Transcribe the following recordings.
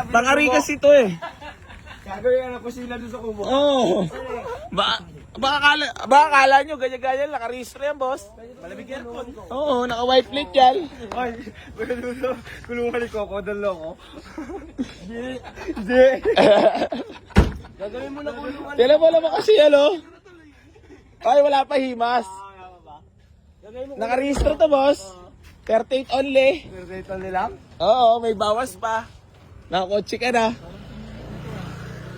Pangari kasi to eh. Gagawin na po sila doon sa kubo. Oo. Baka akala nyo, ganyan-ganyan, nakarehistro yan, boss. Malamig yan po. Oo, naka-white plate yan. Ay, kulungan ni Coco, dalo ko. Hindi. Gagawin mo na kulungan. Tila mo naman kasi, ano? Ay, wala pa himas. Nakarehistro to, boss. 38 only. Dito nila. Oo, may bawas pa. Nakakotse ka na.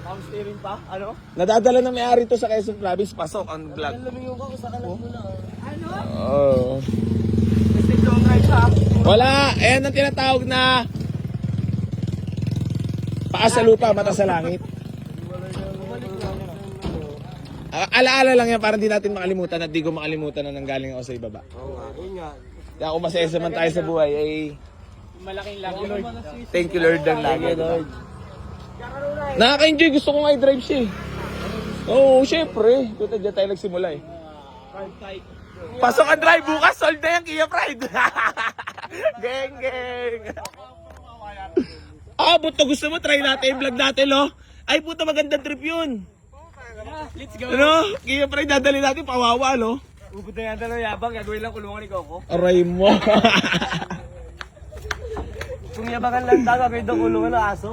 Power steering pa, ano? Nadadala ng may-ari to sa Quezon Province. Pasok ang vlog. Lumingon ka kung sa kanan mo na. Oo. Kasi long ride siya. Wala. Ayan ang tinatawag na paa sa lupa, mata sa langit. Alaala lang yan para hindi natin makalimutan at di ko makalimutan na nanggaling ako sa ibaba. Oo nga, yun nga. Kaya kung masaya man tayo sa buhay, ay Malaking lagi, Lord. thank you Lord ng lagi. Nakaka-enjoy. Gusto ko nga i-drive siya eh. Oo, syempre. Dito dyan tayo nagsimula eh. Pasok ang drive bukas. Sold na yan, Kia Pride. Geng, geng. Ah, buto gusto mo? Try natin yung vlog natin, lo. Ay, puta, magandang trip yun. Let's go. Ano? Kia Pride, dadali natin. Pawawa, lo. Ubod na yan dalawa yabang. Gagawin lang kulungan ni Coco. Aray mo. Kung yabangan lang tayo, gagawin daw kulungan ng aso.